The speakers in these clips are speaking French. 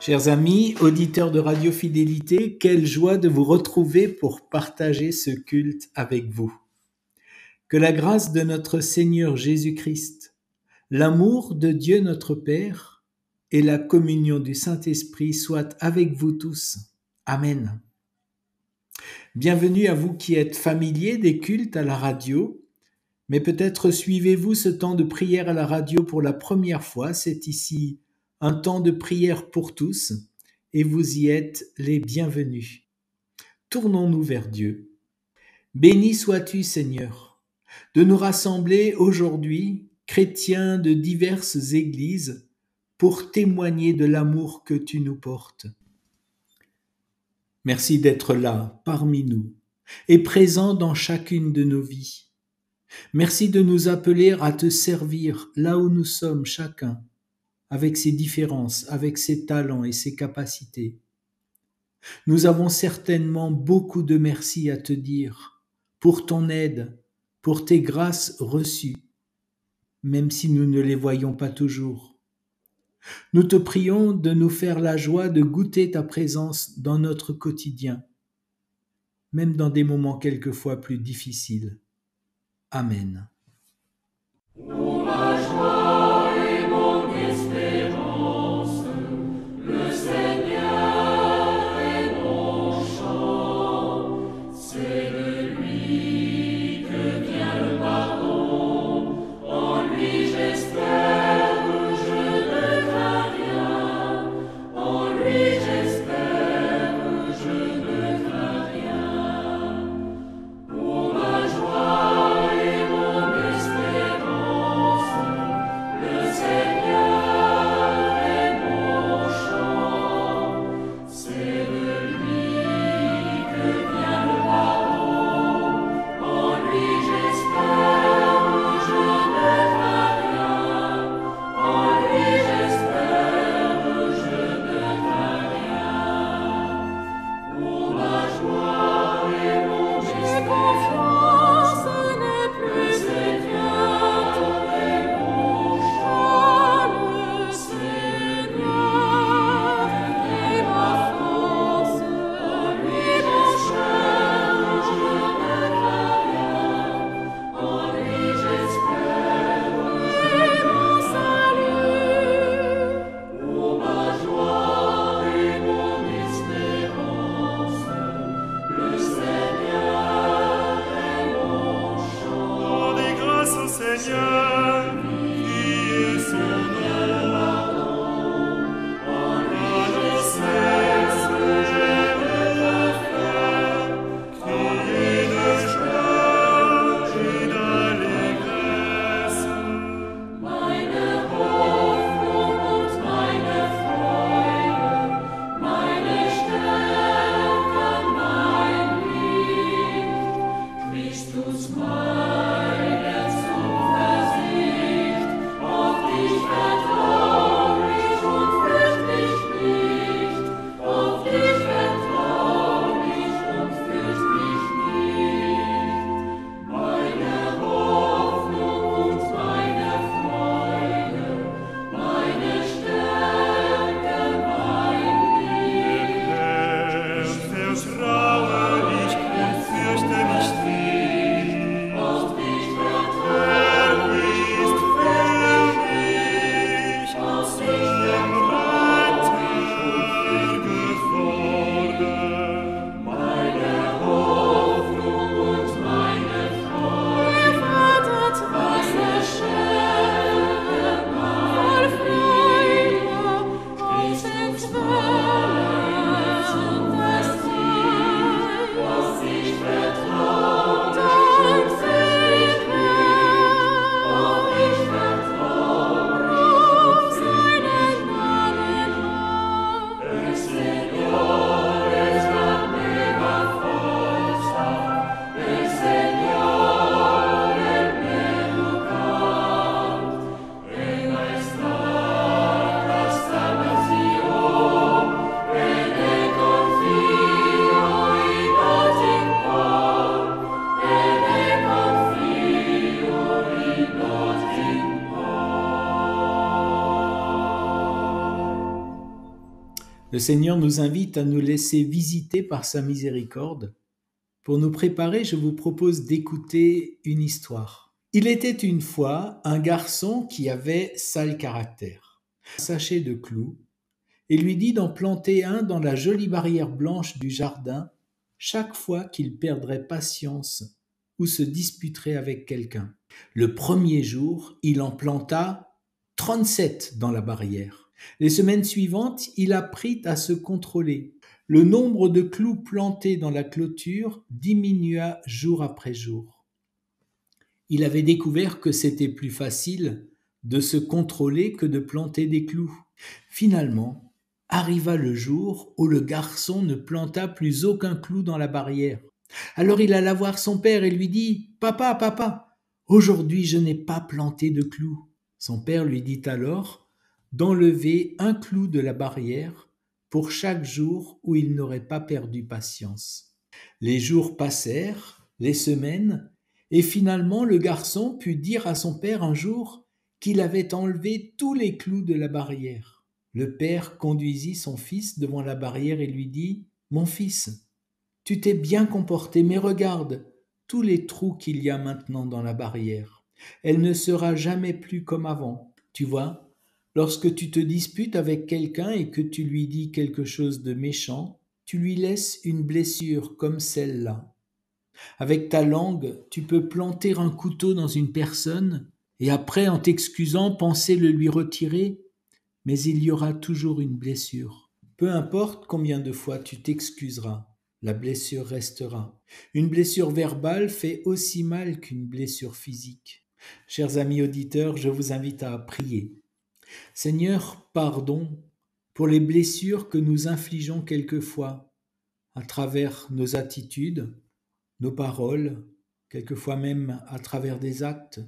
Chers amis, auditeurs de Radio Fidélité, quelle joie de vous retrouver pour partager ce culte avec vous. Que la grâce de notre Seigneur Jésus-Christ, l'amour de Dieu notre Père et la communion du Saint-Esprit soient avec vous tous. Amen. Bienvenue à vous qui êtes familiers des cultes à la radio, mais peut-être suivez-vous ce temps de prière à la radio pour la première fois. C'est ici un temps de prière pour tous et vous y êtes les bienvenus. Tournons-nous vers Dieu. Béni sois-tu, Seigneur, de nous rassembler aujourd'hui, chrétiens de diverses églises, pour témoigner de l'amour que tu nous portes. Merci d'être là, parmi nous, et présent dans chacune de nos vies. Merci de nous appeler à te servir là où nous sommes chacun, avec ses différences, avec ses talents et ses capacités. Nous avons certainement beaucoup de merci à te dire pour ton aide, pour tes grâces reçues, même si nous ne les voyons pas toujours. Nous te prions de nous faire la joie de goûter ta présence dans notre quotidien, même dans des moments quelquefois plus difficiles. Amen. Vertraue ich und fürchte mich nicht. Le Seigneur nous invite à nous laisser visiter par sa miséricorde. Pour nous préparer, je vous propose d'écouter une histoire. Il était une fois un garçon qui avait sale caractère, un sachet de clous, et lui dit d'en planter un dans la jolie barrière blanche du jardin chaque fois qu'il perdrait patience ou se disputerait avec quelqu'un. Le premier jour, il en planta 37 dans la barrière. Les semaines suivantes, il apprit à se contrôler. Le nombre de clous plantés dans la clôture diminua jour après jour. Il avait découvert que c'était plus facile de se contrôler que de planter des clous. Finalement, arriva le jour où le garçon ne planta plus aucun clou dans la barrière. Alors il alla voir son père et lui dit « Papa, papa, aujourd'hui je n'ai pas planté de clous. » Son père lui dit alors d'enlever un clou de la barrière pour chaque jour où il n'aurait pas perdu patience. Les jours passèrent, les semaines, et finalement le garçon put dire à son père un jour qu'il avait enlevé tous les clous de la barrière. Le père conduisit son fils devant la barrière et lui dit « Mon fils, tu t'es bien comporté, mais regarde tous les trous qu'il y a maintenant dans la barrière. Elle ne sera jamais plus comme avant. Tu vois, lorsque tu te disputes avec quelqu'un et que tu lui dis quelque chose de méchant, tu lui laisses une blessure comme celle-là. Avec ta langue, tu peux planter un couteau dans une personne et après, en t'excusant, penser le lui retirer, mais il y aura toujours une blessure. Peu importe combien de fois tu t'excuseras, la blessure restera. Une blessure verbale fait aussi mal qu'une blessure physique. Chers amis auditeurs, je vous invite à prier. Seigneur, pardon pour les blessures que nous infligeons quelquefois à travers nos attitudes, nos paroles, quelquefois même à travers des actes.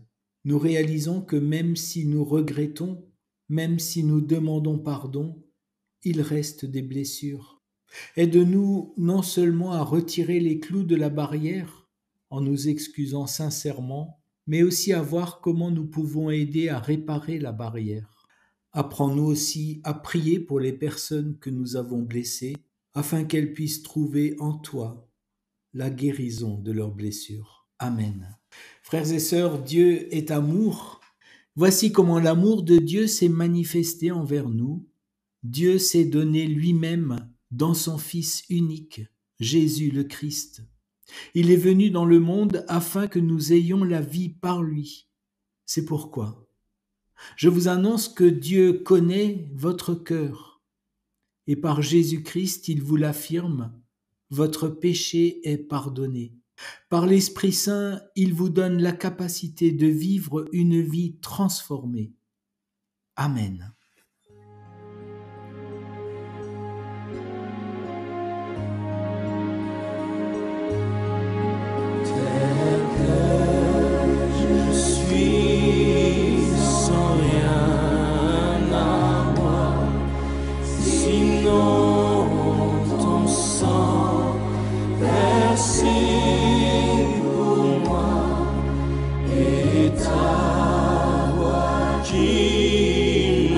Nous réalisons que même si nous regrettons, même si nous demandons pardon, il reste des blessures. Aide-nous non seulement à retirer les clous de la barrière en nous excusant sincèrement, mais aussi à voir comment nous pouvons aider à réparer la barrière. Apprends-nous aussi à prier pour les personnes que nous avons blessées, afin qu'elles puissent trouver en toi la guérison de leurs blessures. Amen. Frères et sœurs, Dieu est amour. Voici comment l'amour de Dieu s'est manifesté envers nous. Dieu s'est donné lui-même dans son Fils unique, Jésus le Christ. Il est venu dans le monde afin que nous ayons la vie par lui. C'est pourquoi je vous annonce que Dieu connaît votre cœur et par Jésus-Christ, il vous l'affirme, votre péché est pardonné. Par l'Esprit Saint, il vous donne la capacité de vivre une vie transformée. Amen. Qui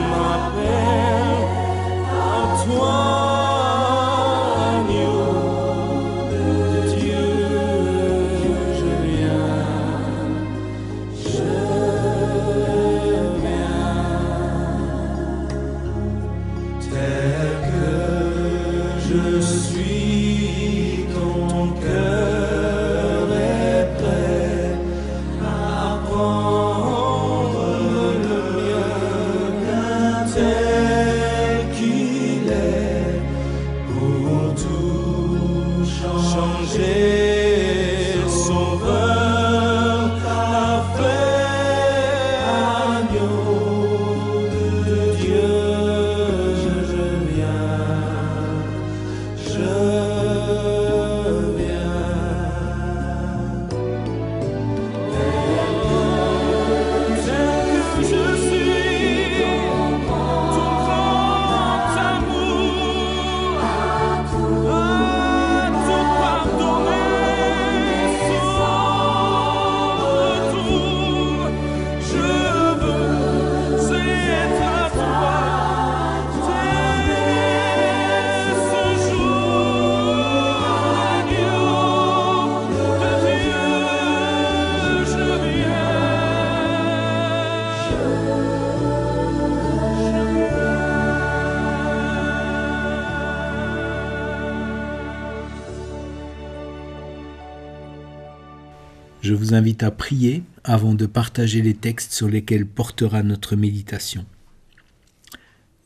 Je vous invite à prier avant de partager les textes sur lesquels portera notre méditation.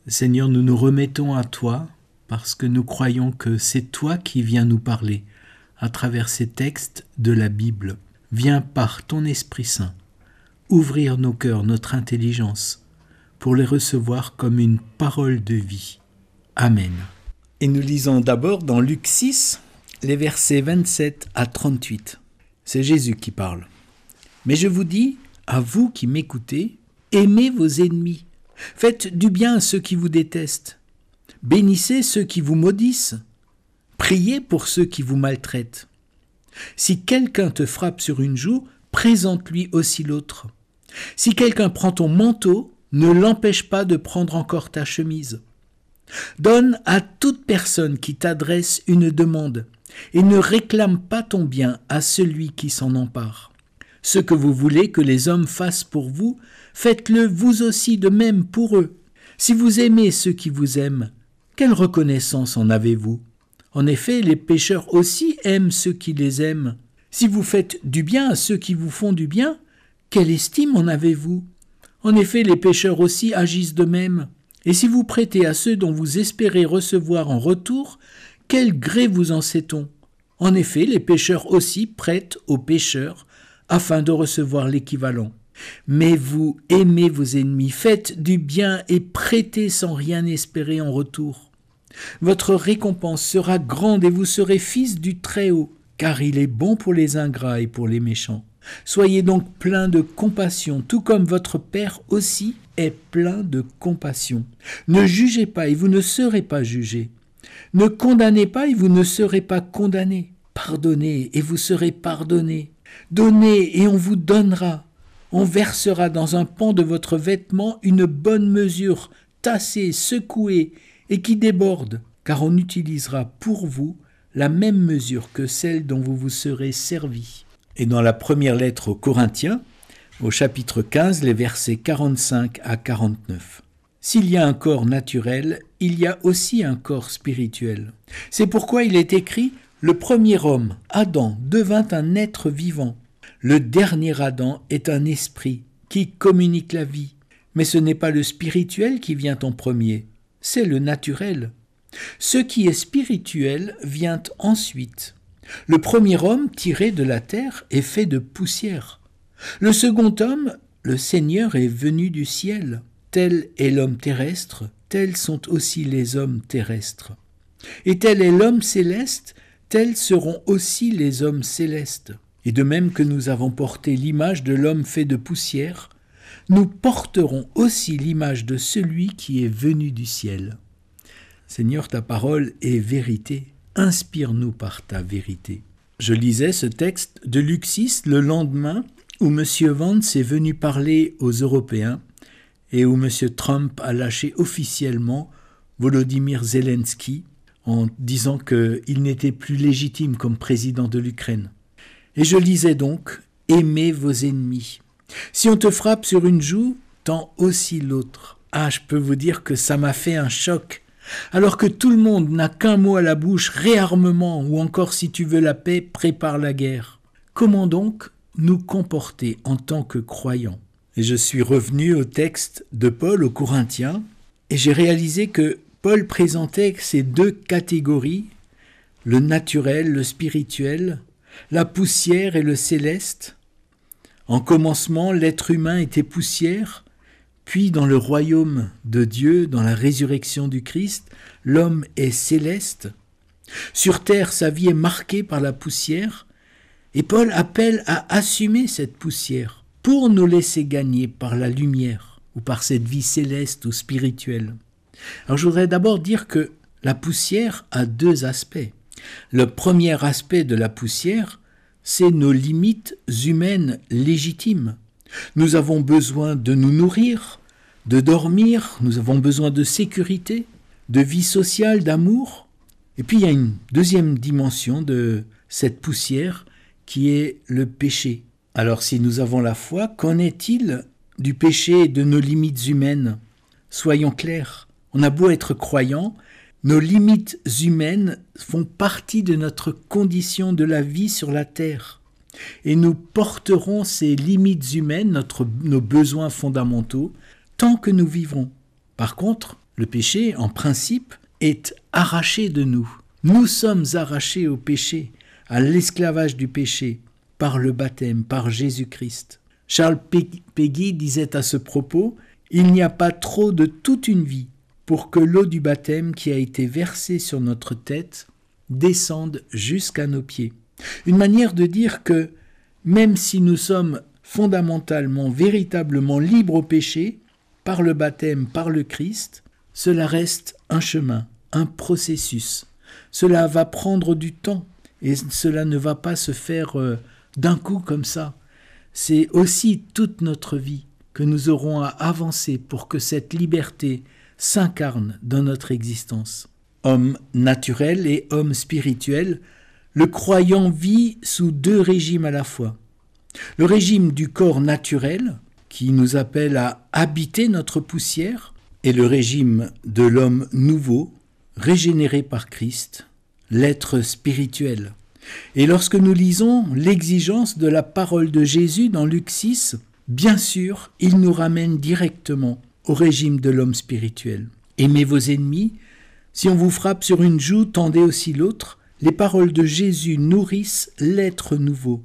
Seigneur, nous nous remettons à toi parce que nous croyons que c'est toi qui viens nous parler à travers ces textes de la Bible. Viens par ton Esprit Saint ouvrir nos cœurs, notre intelligence, pour les recevoir comme une parole de vie. Amen. Et nous lisons d'abord dans Luc 6, les versets 27 à 38. C'est Jésus qui parle. « Mais je vous dis, à vous qui m'écoutez, aimez vos ennemis, faites du bien à ceux qui vous détestent, bénissez ceux qui vous maudissent, priez pour ceux qui vous maltraitent. Si quelqu'un te frappe sur une joue, présente-lui aussi l'autre. Si quelqu'un prend ton manteau, ne l'empêche pas de prendre encore ta chemise. Donne à toute personne qui t'adresse une demande, et ne réclame pas ton bien à celui qui s'en empare. Ce que vous voulez que les hommes fassent pour vous, faites-le vous aussi de même pour eux. Si vous aimez ceux qui vous aiment, quelle reconnaissance en avez-vous ? En effet, les pécheurs aussi aiment ceux qui les aiment. Si vous faites du bien à ceux qui vous font du bien, quelle estime en avez-vous ? En effet, les pécheurs aussi agissent de même. Et si vous prêtez à ceux dont vous espérez recevoir en retour, quel gré vous en sait-on ? En effet, les pécheurs aussi prêtent aux pécheurs afin de recevoir l'équivalent. Mais vous aimez vos ennemis, faites du bien et prêtez sans rien espérer en retour. Votre récompense sera grande et vous serez fils du Très-Haut, car il est bon pour les ingrats et pour les méchants. Soyez donc pleins de compassion, tout comme votre Père aussi est plein de compassion. Ne jugez pas et vous ne serez pas jugés. Ne condamnez pas et vous ne serez pas condamnés. Pardonnez et vous serez pardonnés. Donnez et on vous donnera. On versera dans un pan de votre vêtement une bonne mesure, tassée, secouée et qui déborde, car on utilisera pour vous la même mesure que celle dont vous vous serez servis. Et dans la première lettre aux Corinthiens, au chapitre 15, les versets 45 à 49. S'il y a un corps naturel, il y a aussi un corps spirituel. C'est pourquoi il est écrit « Le premier homme, Adam, devint un être vivant. Le dernier Adam est un esprit qui communique la vie. Mais ce n'est pas le spirituel qui vient en premier, c'est le naturel. Ce qui est spirituel vient ensuite. Le premier homme tiré de la terre est fait de poussière. Le second homme, le Seigneur, est venu du ciel. Tel est l'homme terrestre, tels sont aussi les hommes terrestres. Et tel est l'homme céleste, tels seront aussi les hommes célestes. Et de même que nous avons porté l'image de l'homme fait de poussière, nous porterons aussi l'image de celui qui est venu du ciel. Seigneur, ta parole est vérité. Inspire-nous par ta vérité. Je lisais ce texte de Luc 6 le lendemain où M. Vance est venu parler aux Européens et où M. Trump a lâché officiellement Volodymyr Zelensky en disant qu'il n'était plus légitime comme président de l'Ukraine. Et je lisais donc « Aimez vos ennemis. Si on te frappe sur une joue, tends aussi l'autre. » Ah, je peux vous dire que ça m'a fait un choc. Alors que tout le monde n'a qu'un mot à la bouche, réarmement, ou encore si tu veux la paix, prépare la guerre. Comment donc nous comporter en tant que croyants ? Et je suis revenu au texte de Paul aux Corinthiens, et j'ai réalisé que Paul présentait ces deux catégories, le naturel, le spirituel, la poussière et le céleste. En commencement, l'être humain était poussière, puis dans le royaume de Dieu, dans la résurrection du Christ, l'homme est céleste. Sur terre, sa vie est marquée par la poussière, et Paul appelle à assumer cette poussière pour nous laisser gagner par la lumière ou par cette vie céleste ou spirituelle. Alors je voudrais d'abord dire que la poussière a deux aspects. Le premier aspect de la poussière, c'est nos limites humaines légitimes. Nous avons besoin de nous nourrir, de dormir, nous avons besoin de sécurité, de vie sociale, d'amour. Et puis il y a une deuxième dimension de cette poussière qui est le péché. Alors si nous avons la foi, qu'en est-il du péché et de nos limites humaines ? Soyons clairs, on a beau être croyant, nos limites humaines font partie de notre condition de la vie sur la terre. et nous porterons ces limites humaines, nos besoins fondamentaux, tant que nous vivrons. Par contre, le péché, en principe, est arraché de nous. Nous sommes arrachés au péché, à l'esclavage du péché, par le baptême, par Jésus-Christ. Charles Péguy disait à ce propos, « Il n'y a pas trop de toute une vie pour que l'eau du baptême qui a été versée sur notre tête descende jusqu'à nos pieds. » Une manière de dire que, même si nous sommes fondamentalement, véritablement libres au péché, par le baptême, par le Christ, cela reste un chemin, un processus. Cela va prendre du temps et cela ne va pas se faire d'un coup comme ça. C'est aussi toute notre vie que nous aurons à avancer pour que cette liberté s'incarne dans notre existence. Homme naturel et homme spirituel, le croyant vit sous deux régimes à la fois. Le régime du corps naturel, qui nous appelle à habiter notre poussière, et le régime de l'homme nouveau, régénéré par Christ, l'être spirituel. Et lorsque nous lisons l'exigence de la parole de Jésus dans Luc 6, bien sûr, il nous ramène directement au régime de l'homme spirituel. Aimez vos ennemis, si on vous frappe sur une joue, tendez aussi l'autre. Les paroles de Jésus nourrissent l'être nouveau.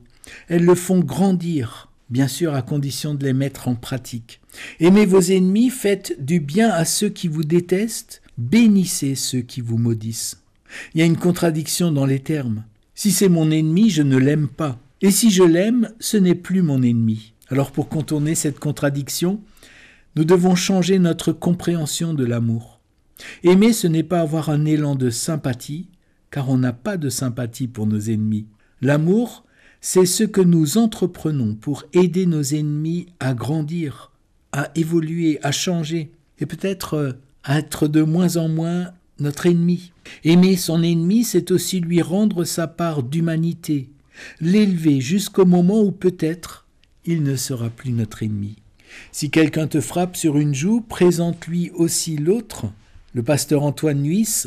Elles le font grandir, bien sûr à condition de les mettre en pratique. Aimez vos ennemis, faites du bien à ceux qui vous détestent, bénissez ceux qui vous maudissent. Il y a une contradiction dans les termes. Si c'est mon ennemi, je ne l'aime pas. Et si je l'aime, ce n'est plus mon ennemi. Alors pour contourner cette contradiction, nous devons changer notre compréhension de l'amour. Aimer, ce n'est pas avoir un élan de sympathie, car on n'a pas de sympathie pour nos ennemis. L'amour, c'est ce que nous entreprenons pour aider nos ennemis à grandir, à évoluer, à changer, et peut-être à être de moins en moins notre ennemi. Aimer son ennemi, c'est aussi lui rendre sa part d'humanité, l'élever jusqu'au moment où peut-être il ne sera plus notre ennemi. Si quelqu'un te frappe sur une joue, présente-lui aussi l'autre. Le pasteur Antoine Nuis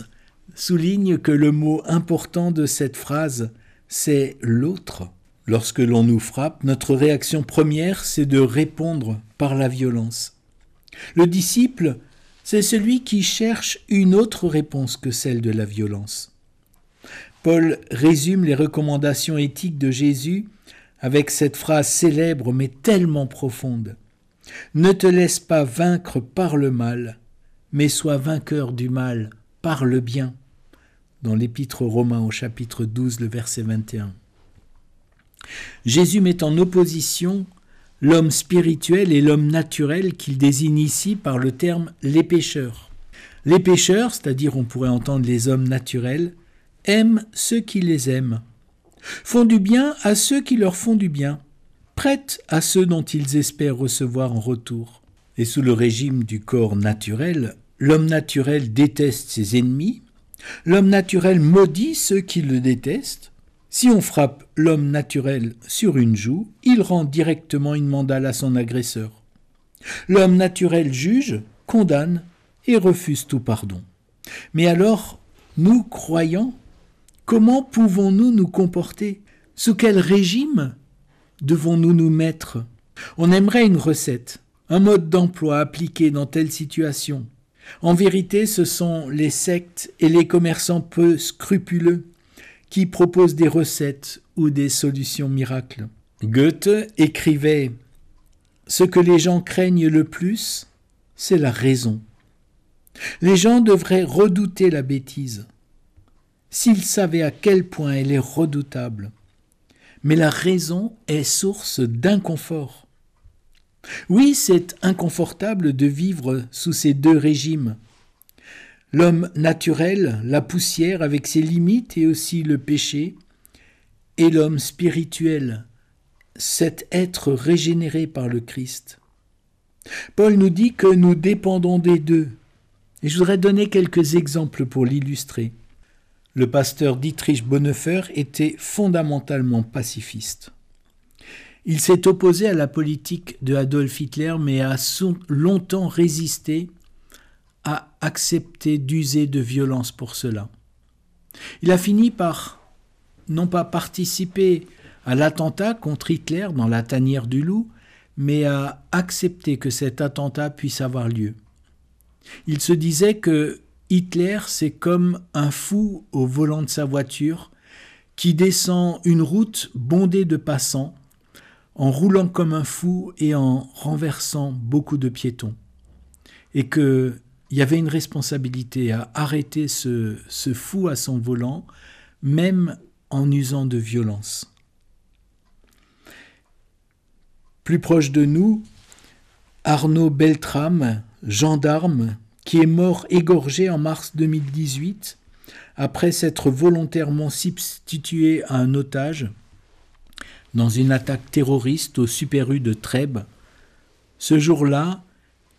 souligne que le mot important de cette phrase, c'est l'autre. Lorsque l'on nous frappe, notre réaction première, c'est de répondre par la violence. Le disciple, c'est celui qui cherche une autre réponse que celle de la violence. Paul résume les recommandations éthiques de Jésus avec cette phrase célèbre mais tellement profonde. « Ne te laisse pas vaincre par le mal, mais sois vainqueur du mal par le bien. » Dans l'Épître aux Romains au chapitre 12, le verset 21. Jésus met en opposition l'homme spirituel et l'homme naturel qu'il désigne ici par le terme « les pécheurs ». Les pécheurs, c'est-à-dire on pourrait entendre les hommes naturels, aiment ceux qui les aiment, font du bien à ceux qui leur font du bien, prêtent à ceux dont ils espèrent recevoir en retour. Et sous le régime du corps naturel, l'homme naturel déteste ses ennemis, l'homme naturel maudit ceux qui le détestent. Si on frappe l'homme naturel sur une joue, il rend directement une mandale à son agresseur. L'homme naturel juge, condamne et refuse tout pardon. Mais alors, nous, croyants, comment pouvons-nous nous comporter? Sous quel régime devons-nous nous mettre? On aimerait une recette, un mode d'emploi appliqué dans telle situation. En vérité, ce sont les sectes et les commerçants peu scrupuleux qui proposent des recettes ou des solutions miracles. Goethe écrivait « Ce que les gens craignent le plus, c'est la raison. Les gens devraient redouter la bêtise, s'ils savaient à quel point elle est redoutable. Mais la raison est source d'inconfort. Oui, c'est inconfortable de vivre sous ces deux régimes. L'homme naturel, la poussière avec ses limites et aussi le péché, et l'homme spirituel, cet être régénéré par le Christ. Paul nous dit que nous dépendons des deux. Et je voudrais donner quelques exemples pour l'illustrer. Le pasteur Dietrich Bonhoeffer était fondamentalement pacifiste. Il s'est opposé à la politique de Adolf Hitler, mais a longtemps résisté à accepter d'user de violence pour cela. Il a fini par, non pas participer à l'attentat contre Hitler dans la tanière du loup, mais à accepter que cet attentat puisse avoir lieu. Il se disait que Hitler, c'est comme un fou au volant de sa voiture qui descend une route bondée de passants en roulant comme un fou et en renversant beaucoup de piétons. Et qu'il y avait une responsabilité à arrêter ce fou à son volant, même en usant de violence. Plus proche de nous, Arnaud Beltrame, gendarme, qui est mort égorgé en mars 2018, après s'être volontairement substitué à un otage dans une attaque terroriste au Super U de Trèbes. Ce jour-là,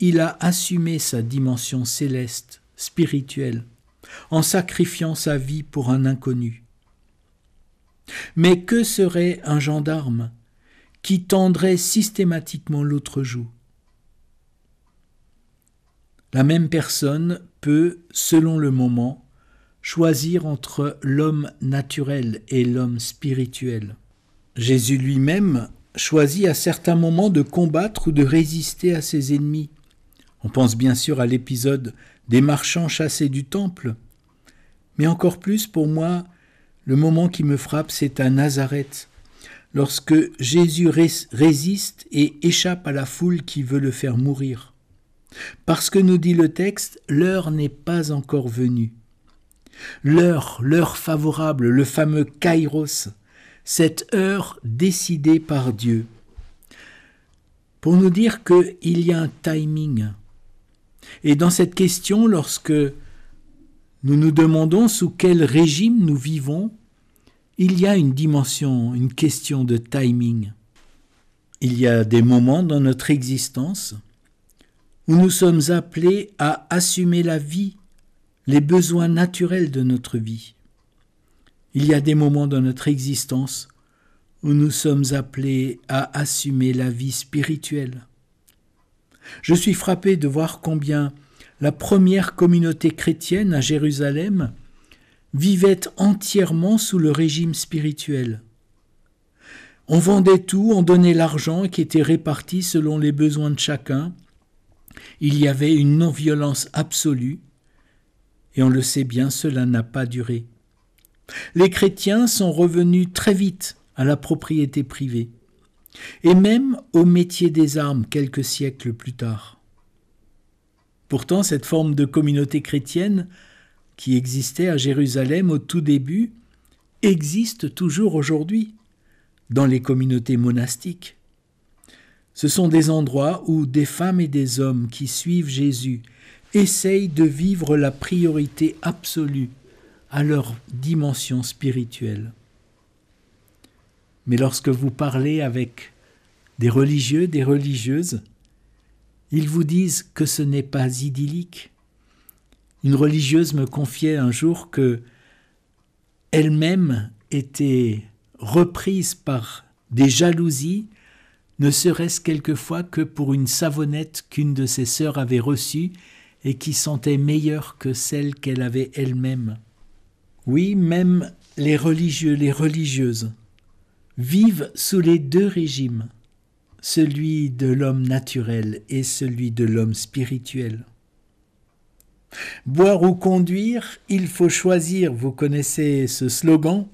il a assumé sa dimension céleste, spirituelle, en sacrifiant sa vie pour un inconnu. Mais que serait un gendarme qui tendrait systématiquement l'autre joue? La même personne peut, selon le moment, choisir entre l'homme naturel et l'homme spirituel. Jésus lui-même choisit à certains moments de combattre ou de résister à ses ennemis. On pense bien sûr à l'épisode des marchands chassés du temple, mais encore plus pour moi, le moment qui me frappe, c'est à Nazareth, lorsque Jésus résiste et échappe à la foule qui veut le faire mourir. Parce que nous dit le texte, l'heure n'est pas encore venue. L'heure favorable, le fameux kairos, cette heure décidée par Dieu. Pour nous dire qu'il y a un timing. Et dans cette question, lorsque nous nous demandons sous quel régime nous vivons, il y a une dimension, une question de timing. Il y a des moments dans notre existence où nous sommes appelés à assumer la vie, les besoins naturels de notre vie. Il y a des moments dans notre existence où nous sommes appelés à assumer la vie spirituelle. Je suis frappé de voir combien la première communauté chrétienne à Jérusalem vivait entièrement sous le régime spirituel. On vendait tout, on donnait l'argent qui était réparti selon les besoins de chacun. Il y avait une non-violence absolue, et on le sait bien, cela n'a pas duré. Les chrétiens sont revenus très vite à la propriété privée, et même au métier des armes quelques siècles plus tard. Pourtant, cette forme de communauté chrétienne qui existait à Jérusalem au tout début existe toujours aujourd'hui dans les communautés monastiques. Ce sont des endroits où des femmes et des hommes qui suivent Jésus essayent de vivre la priorité absolue à leur dimension spirituelle. Mais lorsque vous parlez avec des religieux, des religieuses, ils vous disent que ce n'est pas idyllique. Une religieuse me confiait un jour que elle-même était reprise par des jalousies, ne serait-ce quelquefois que pour une savonnette qu'une de ses sœurs avait reçue et qui sentait meilleure que celle qu'elle avait elle-même. Oui, même les religieux, les religieuses, vivent sous les deux régimes, celui de l'homme naturel et celui de l'homme spirituel. Boire ou conduire, il faut choisir. Vous connaissez ce slogan ?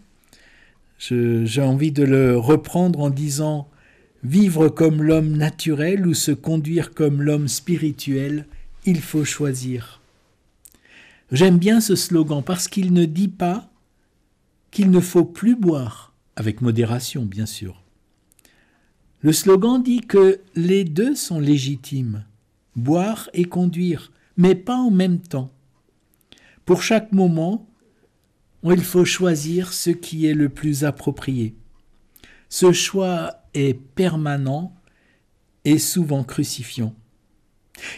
J'ai envie de le reprendre en disant « Vivre comme l'homme naturel ou se conduire comme l'homme spirituel, il faut choisir ». J'aime bien ce slogan parce qu'il ne dit pas qu'il ne faut plus boire, avec modération bien sûr. Le slogan dit que les deux sont légitimes, boire et conduire, mais pas en même temps. Pour chaque moment, il faut choisir ce qui est le plus approprié. Ce choix est permanent et souvent crucifiant.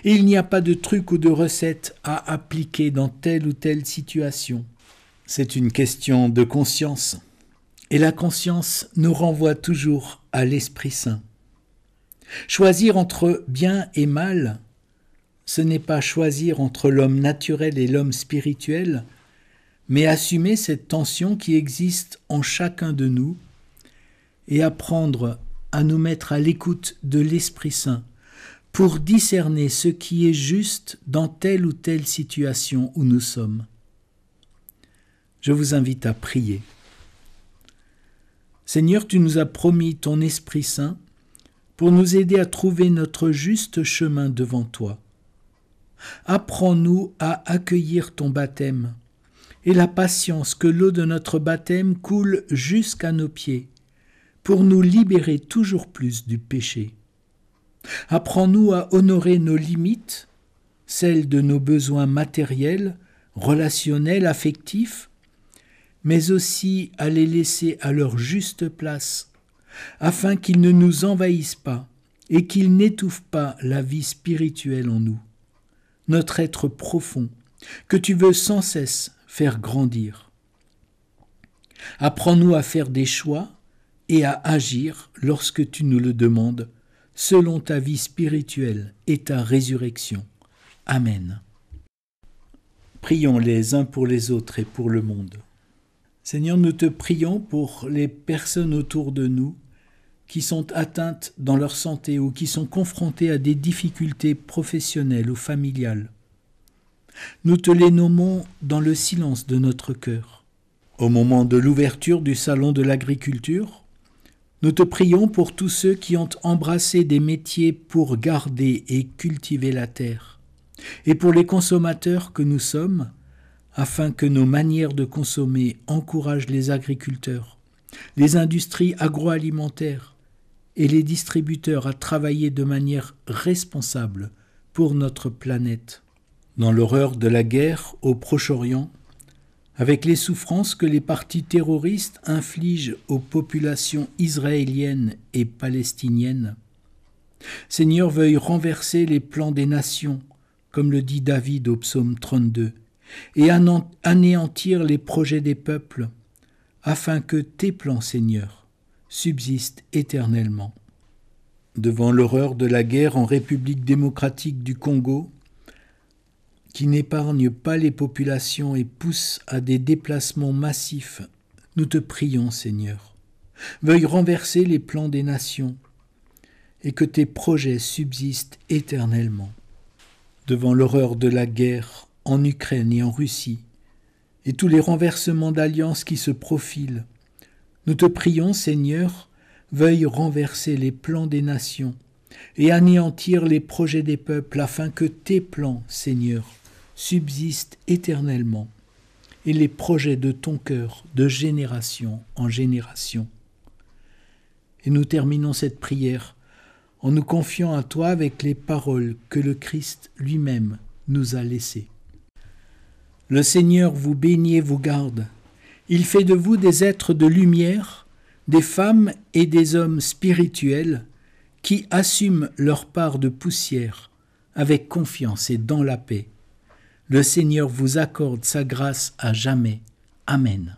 Il n'y a pas de truc ou de recette à appliquer dans telle ou telle situation. C'est une question de conscience. Et la conscience nous renvoie toujours à l'Esprit Saint. Choisir entre bien et mal, ce n'est pas choisir entre l'homme naturel et l'homme spirituel, mais assumer cette tension qui existe en chacun de nous et apprendre à nous mettre à l'écoute de l'Esprit Saint pour discerner ce qui est juste dans telle ou telle situation où nous sommes. Je vous invite à prier. Seigneur, tu nous as promis ton Esprit Saint pour nous aider à trouver notre juste chemin devant toi. Apprends-nous à accueillir ton baptême et la patience que l'eau de notre baptême coule jusqu'à nos pieds pour nous libérer toujours plus du péché. Apprends-nous à honorer nos limites, celles de nos besoins matériels, relationnels, affectifs, mais aussi à les laisser à leur juste place, afin qu'ils ne nous envahissent pas et qu'ils n'étouffent pas la vie spirituelle en nous, notre être profond, que tu veux sans cesse faire grandir. Apprends-nous à faire des choix et à agir lorsque tu nous le demandes, selon ta vie spirituelle et ta résurrection. Amen. Prions les uns pour les autres et pour le monde. Seigneur, nous te prions pour les personnes autour de nous qui sont atteintes dans leur santé ou qui sont confrontées à des difficultés professionnelles ou familiales. Nous te les nommons dans le silence de notre cœur. Au moment de l'ouverture du salon de l'agriculture, nous te prions pour tous ceux qui ont embrassé des métiers pour garder et cultiver la terre, et pour les consommateurs que nous sommes, afin que nos manières de consommer encouragent les agriculteurs, les industries agroalimentaires et les distributeurs à travailler de manière responsable pour notre planète. Dans l'horreur de la guerre au Proche-Orient, avec les souffrances que les partis terroristes infligent aux populations israéliennes et palestiniennes, Seigneur, veuille renverser les plans des nations, comme le dit David au psaume 32, et anéantir les projets des peuples, afin que tes plans, Seigneur, subsistent éternellement. Devant l'horreur de la guerre en République démocratique du Congo, qui n'épargne pas les populations et pousse à des déplacements massifs, nous te prions, Seigneur. Veuille renverser les plans des nations et que tes projets subsistent éternellement. Devant l'horreur de la guerre en Ukraine et en Russie, et tous les renversements d'alliances qui se profilent, nous te prions, Seigneur, veuille renverser les plans des nations et anéantir les projets des peuples, afin que tes plans, Seigneur, subsistent éternellement, et les projets de ton cœur de génération en génération. Et nous terminons cette prière en nous confiant à toi avec les paroles que le Christ lui-même nous a laissées. Le Seigneur vous bénit et vous garde. Il fait de vous des êtres de lumière, des femmes et des hommes spirituels qui assument leur part de poussière avec confiance et dans la paix. Le Seigneur vous accorde sa grâce à jamais. Amen.